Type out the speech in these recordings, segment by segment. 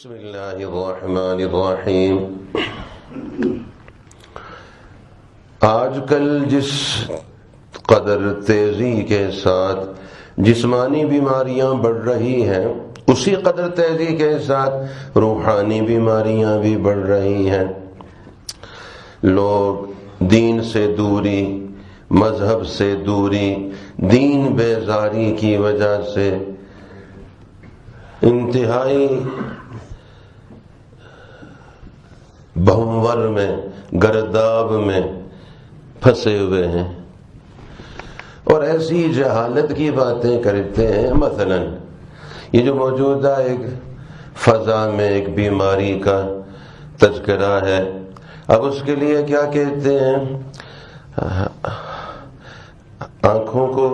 بسم اللہ الرحمن الرحیم۔ آج کل جس قدر تیزی کے ساتھ جسمانی بیماریاں بڑھ رہی ہیں، اسی قدر تیزی کے ساتھ روحانی بیماریاں بھی بڑھ رہی ہیں۔ لوگ دین سے دوری، مذہب سے دوری، دین بیزاری کی وجہ سے انتہائی بھنور میں، گرداب میں پھنسے ہوئے ہیں اور ایسی جہالت کی باتیں کرتے ہیں۔ مثلا یہ جو موجودہ ایک فضا میں ایک بیماری کا تذکرہ ہے، اب اس کے لیے کیا کہتے ہیں؟ آنکھوں کو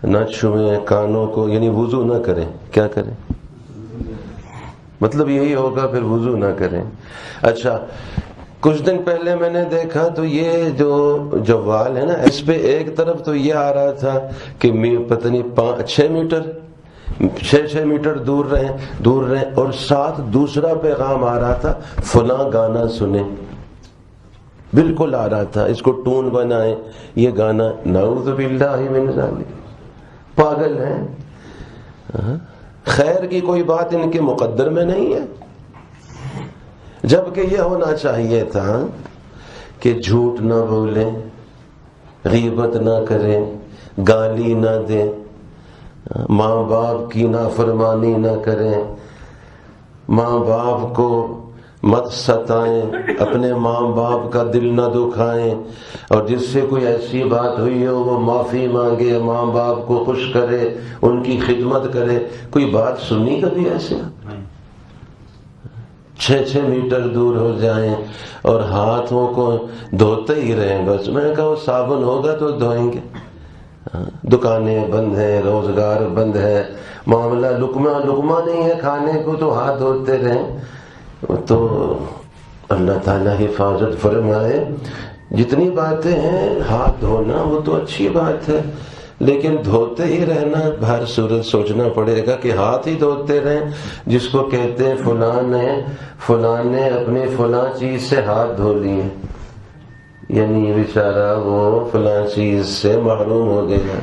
نہ چھوئیں، کانوں کو، یعنی وضو نہ کریں۔ کیا کریں؟ مطلب یہی ہوگا پھر وضو نہ کریں۔ اچھا، کچھ دن پہلے میں نے دیکھا تو یہ جو جوال ہے نا، اس پہ ایک طرف تو یہ آ رہا تھا کہ پتہ نہیں 6 میٹر دور رہیں، اور ساتھ دوسرا پیغام آ رہا تھا، فلاں گانا سنیں۔ بالکل آ رہا تھا، اس کو ٹون بنائیں، یہ گانا۔ نعوذ باللہ من ذالک، پاگل ہیں۔ خیر کی کوئی بات ان کے مقدر میں نہیں ہے، جبکہ یہ ہونا چاہیے تھا کہ جھوٹ نہ بولیں، غیبت نہ کریں، گالی نہ دیں، ماں باپ کی نافرمانی نہ کریں، ماں باپ کو مت ستائیں، اپنے ماں باپ کا دل نہ دکھائیں، اور جس سے کوئی ایسی بات ہوئی ہو وہ معافی مانگے، ماں باپ کو خوش کرے، ان کی خدمت کرے۔ کوئی بات سنی کبھی ایسے؟ 6 میٹر دور ہو جائیں اور ہاتھوں کو دھوتے ہی رہیں بس۔ میں نے کہا وہ صابن ہوگا تو دھوئیں گے۔ دکانیں بند ہیں، روزگار بند ہے، معاملہ لقمہ نہیں ہے کھانے کو تو ہاتھ دھوتے رہیں۔ تو اللہ تعالیٰ حفاظت فرمائے۔ جتنی باتیں ہیں ہاتھ دھونا وہ تو اچھی بات ہے، لیکن دھوتے ہی رہنا ہر صورت سوچنا پڑے گا کہ ہاتھ ہی دھوتے رہیں۔ جس کو کہتے ہیں فلاں نے اپنی فلاں چیز سے ہاتھ دھو لیے، یعنی بیچارہ وہ فلاں چیز سے محروم ہو گیا۔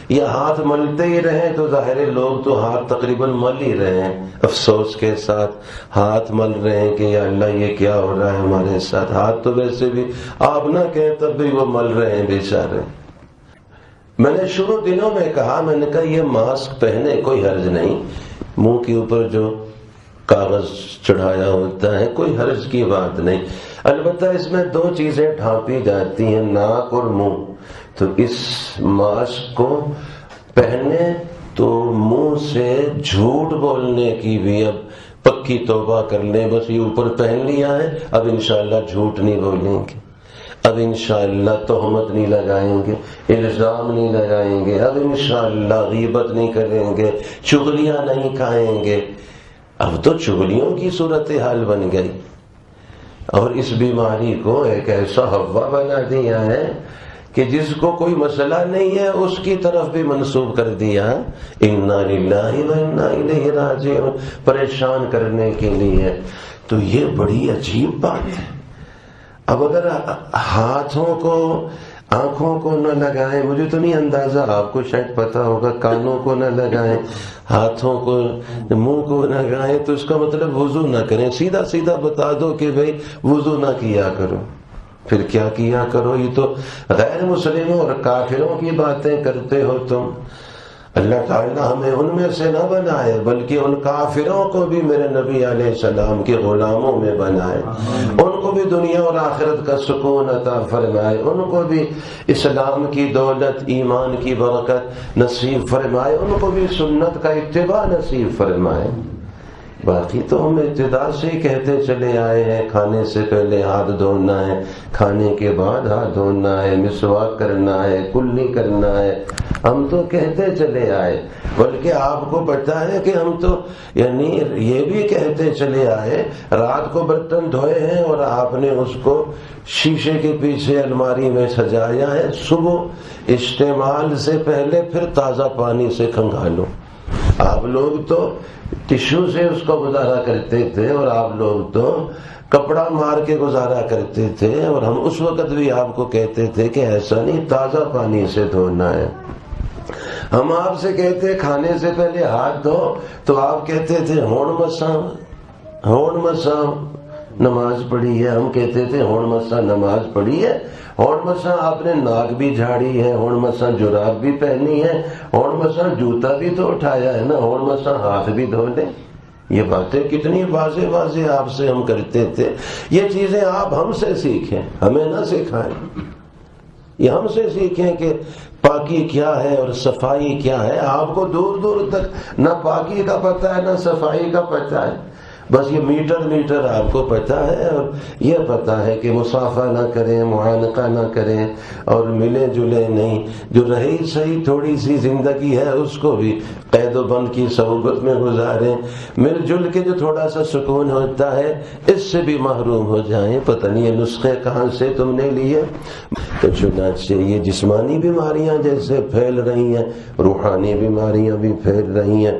یا ہاتھ ملتے ہی رہیں تو ظاہر لوگ تو ہاتھ تقریباً مل ہی رہے ہیں، افسوس کے ساتھ ہاتھ مل رہے ہیں کہ یا اللہ یہ کیا ہو رہا ہے ہمارے ساتھ۔ ہاتھ تو ویسے بھی آپ نہ کہیں تب بھی وہ مل رہے ہیں بیچارے۔ میں نے شروع دنوں میں کہا، میں نے کہا یہ ماسک پہنے کوئی حرج نہیں، منہ کے اوپر جو کاغذ چڑھایا ہوتا ہے کوئی حرج کی بات نہیں، البتہ اس میں 2 چیزیں ڈھانپی جاتی ہیں، ناک اور منہ۔ تو اس ماسک کو پہنے تو منہ سے جھوٹ بولنے کی بھی اب پکی توبہ کر لیں۔ بس یہ اوپر پہن لیا ہے، اب انشاءاللہ جھوٹ نہیں بولیں گے، اب انشاءاللہ تہمت نہیں لگائیں گے، الزام نہیں لگائیں گے، اب انشاءاللہ غیبت نہیں کریں گے، چغلیاں نہیں کھائیں گے۔ اب تو چغلیوں کی صورتحال بن گئی، اور اس بیماری کو ایک ایسا ہوا بنا دیا ہے کہ جس کو کوئی مسئلہ نہیں ہے اس کی طرف بھی منسوب کر دیا، انا للہ و انا الیہ راجعون، پریشان کرنے کے لیے۔ تو یہ بڑی عجیب بات ہے۔ اب اگر ہاتھوں کو، آنکھوں کو نہ لگائیں، مجھے تو نہیں اندازہ، آپ کو شاید پتا ہوگا، کانوں کو نہ لگائیں، ہاتھوں کو، منہ کو نہ لگائیں، تو اس کا مطلب وضو نہ کریں۔ سیدھا سیدھا بتا دو کہ بھئی وضو نہ کیا کرو، پھر کیا کیا کرو؟ یہ تو غیر مسلموں اور کافروں کی باتیں کرتے ہو تم۔ اللہ تعالیٰ ہمیں ان میں سے نہ بنائے، بلکہ ان کافروں کو بھی میرے نبی علیہ السلام کے غلاموں میں بنائے، ان کو بھی دنیا اور آخرت کا سکون عطا فرمائے، ان کو بھی اسلام کی دولت، ایمان کی برکت نصیب فرمائے، ان کو بھی سنت کا اتباع نصیب فرمائے۔ باقی تو ہم ابتدا سے ہی کہتے چلے آئے ہیں، کھانے سے پہلے ہاتھ دھونا ہے، کھانے کے بعد ہاتھ دھونا ہے، مسواک کرنا ہے، کلی کرنا ہے، ہم تو کہتے چلے آئے۔ بلکہ آپ کو پتا ہے کہ ہم تو یعنی یہ بھی کہتے چلے آئے، رات کو برتن دھوئے ہیں اور آپ نے اس کو شیشے کے پیچھے الماری میں سجایا ہے، صبح استعمال سے پہلے پھر تازہ پانی سے کھنگالو۔ آپ لوگ تو ٹشو سے اس کو گزارا کرتے تھے اور آپ لوگ تو کپڑا مار کے گزارا کرتے تھے، اور ہم اس وقت بھی آپ کو کہتے تھے کہ ایسا نہیں، تازہ پانی سے دھونا ہے۔ ہم آپ سے کہتے کھانے سے پہلے ہاتھ دھو تو آپ کہتے تھے ہون مساں نماز پڑھی ہے۔ ہم کہتے تھے ہون مساں نماز پڑھی ہے، ہون مساں آپ نے ناک بھی جھاڑی ہے، ہون مساں جراب بھی پہنی ہے، ہون مساں جوتا بھی تو اٹھایا ہے نا، ہون مساں ہاتھ بھی دھو لیں۔ یہ باتیں کتنی واضح واضح آپ سے ہم کرتے تھے۔ یہ چیزیں آپ ہم سے سیکھیں، ہمیں نہ سکھائیں۔ یہ ہم سے سیکھیں کہ پاکی کیا ہے اور صفائی کیا ہے۔ آپ کو دور دور تک نہ پاکی کا پتہ ہے نہ صفائی کا پتہ ہے، بس یہ میٹر آپ کو پتہ ہے، اور یہ پتہ ہے کہ مصافحہ نہ کریں، معانقہ نہ کریں، اور ملے جلے نہیں۔ جو رہی صحیح تھوڑی سی زندگی ہے اس کو بھی قید و بند کی صحبت میں گزاریں، مل جل کے جو تھوڑا سا سکون ہوتا ہے اس سے بھی محروم ہو جائیں۔ پتہ نہیں یہ نسخے کہاں سے تم نے لیے۔ تو چنانچہ یہ جسمانی بیماریاں جیسے پھیل رہی ہیں، روحانی بیماریاں بھی پھیل رہی ہیں۔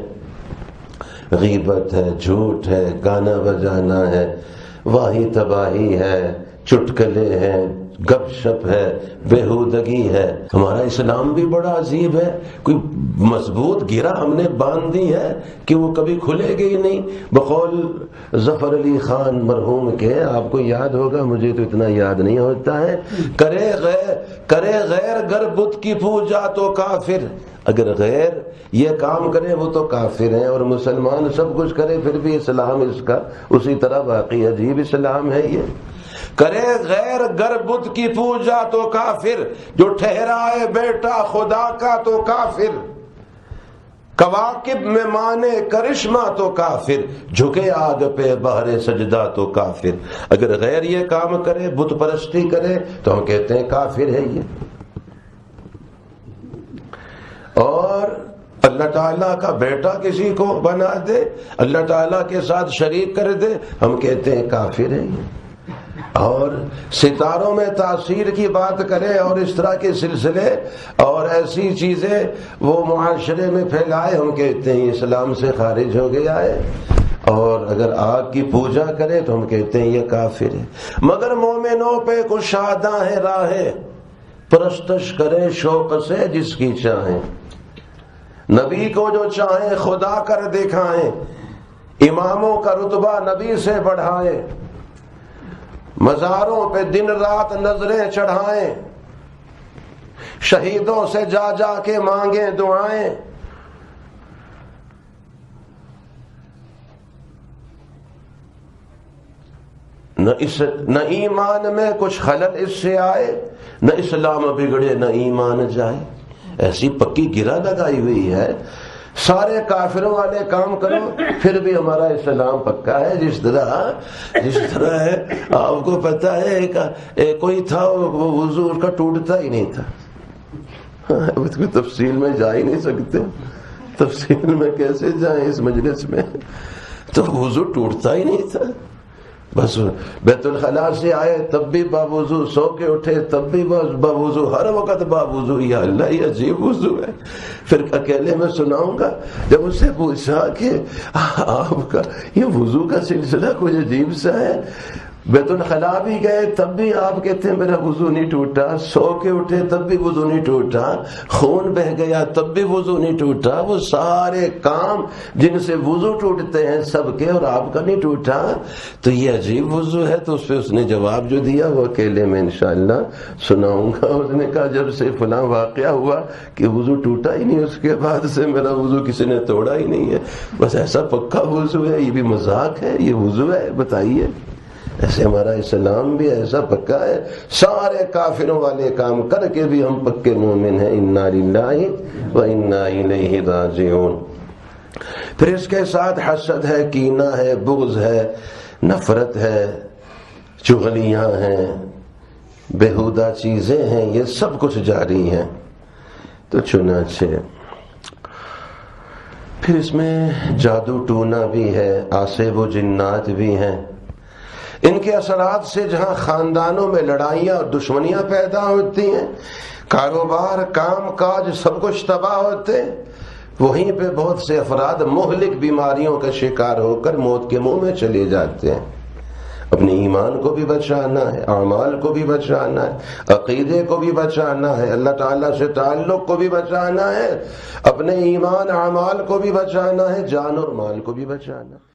غیبت ہے، جھوٹ ہے، گانا بجانا ہے، واہی تباہی ہے، چٹکلے ہیں، گپ شپ ہے، بےہودگی ہے۔ ہمارا اسلام بھی بڑا عجیب ہے، کوئی مضبوط گرہ ہم نے باندھ دی ہے کہ وہ کبھی کھلے گی نہیں۔ بقول ظفر علی خان مرحوم کے، آپ کو یاد ہوگا، مجھے تو اتنا یاد نہیں ہوتا ہے، کرے غیر گر بت کی پوجا تو کافر۔ اگر غیر یہ کام کرے وہ تو کافر ہیں، اور مسلمان سب کچھ کرے پھر بھی اسلام اس کا اسی طرح باقی۔ عجیب اسلام ہے یہ۔ کرے غیر گر بت کی پوجا تو کافر، جو ٹھہرائے بیٹا خدا کا تو کافر، کواکب میں مانے کرشمہ تو کافر، جھکے آگ پہ بہر سجدہ تو کافر۔ اگر غیر یہ کام کرے، بت پرستی کرے، تو ہم کہتے ہیں کافر ہے یہ۔ اور اللہ تعالیٰ کا بیٹا کسی کو بنا دے، اللہ تعالیٰ کے ساتھ شریک کر دے، ہم کہتے ہیں کافر ہے یہ۔ اور ستاروں میں تاثیر کی بات کرے اور اس طرح کے سلسلے اور ایسی چیزیں وہ معاشرے میں پھیلائے، ہم کہتے ہیں اسلام سے خارج ہو گیا ہے۔ اور اگر آگ کی پوجا کرے تو ہم کہتے ہیں یہ کافر ہے۔ مگر مومنوں پہ کشادہ ہے راہیں، پرستش کرے شوق سے جس کی چاہیں، نبی کو جو چاہیں خدا کر دکھائیں، اماموں کا رتبہ نبی سے بڑھائیں، مزاروں پہ دن رات نظریں چڑھائیں، شہیدوں سے جا جا کے مانگیں دعائیں۔ نہ ایمان میں کچھ خلل اس سے آئے، نہ اسلام بگڑے نہ ایمان جائے۔ ایسی پکی گرہ لگائی ہوئی ہے، سارے کافروں والے کام کرو پھر بھی ہمارا اسلام پکا ہے۔ جس طرح ہے، آپ کو پتہ ہے کوئی تھا وہ وضو کا ٹوٹتا ہی نہیں تھا۔ اس کو تفصیل میں جا ہی نہیں سکتے، تفصیل میں کیسے جائیں اس مجلس میں، تو وضو ٹوٹتا ہی نہیں تھا۔ بس بیت الخلاء سے آئے تب بھی باوضو، سو کے اٹھے تب بھی باوضو، ہر وقت باوضو۔ یا اللہ یہ عجیب وضو ہے۔ پھر اکیلے میں سناؤں گا، جب اس سے پوچھا کہ آپ کا یہ وضو کا سلسلہ کچھ عجیب سا ہے، بیت الخلاء بھی گئے تب بھی آپ کہتے ہیں میرا وضو نہیں ٹوٹا، سو کے اٹھے تب بھی وضو نہیں ٹوٹا، خون بہ گیا تب بھی وضو نہیں ٹوٹا۔ وہ سارے کام جن سے وضو ٹوٹتے ہیں سب کے، اور آپ کا نہیں ٹوٹا، تو یہ عجیب وضو ہے۔ تو اس پہ اس نے جواب جو دیا وہ اکیلے میں انشاءاللہ سناؤں گا۔ اس نے کہا جب سے فلاں واقعہ ہوا کہ وضو ٹوٹا ہی نہیں، اس کے بعد سے میرا وضو کسی نے توڑا ہی نہیں ہے۔ بس ایسا پکا وضو ہے، یہ بھی مذاق ہے، یہ وضو ہے؟ بتائیے۔ ایسے ہمارا اسلام بھی ایسا پکا ہے، سارے کافروں والے کام کر کے بھی ہم پکے مومن ہیں۔ انا للہ و انا الیہ راجعون۔ پھر اس کے ساتھ حسد ہے، کینہ ہے، بغض ہے، نفرت ہے، چغلیاں ہیں، بےہودہ چیزیں ہیں، یہ سب کچھ جاری ہیں۔ تو چنانچہ پھر اس میں جادو ٹونا بھی ہے، آصب و جنات بھی ہیں۔ ان کے اثرات سے جہاں خاندانوں میں لڑائیاں اور دشمنیاں پیدا ہوتی ہیں، کاروبار کام کاج سب کچھ تباہ ہوتے ہیں، وہیں پہ بہت سے افراد مہلک بیماریوں کا شکار ہو کر موت کے منہ میں چلے جاتے ہیں۔ اپنے ایمان کو بھی بچانا ہے، اعمال کو بھی بچانا ہے، عقیدے کو بھی بچانا ہے، اللہ تعالیٰ سے تعلق کو بھی بچانا ہے، اپنے ایمان اعمال کو بھی بچانا ہے، جان اور مال کو بھی بچانا ہے۔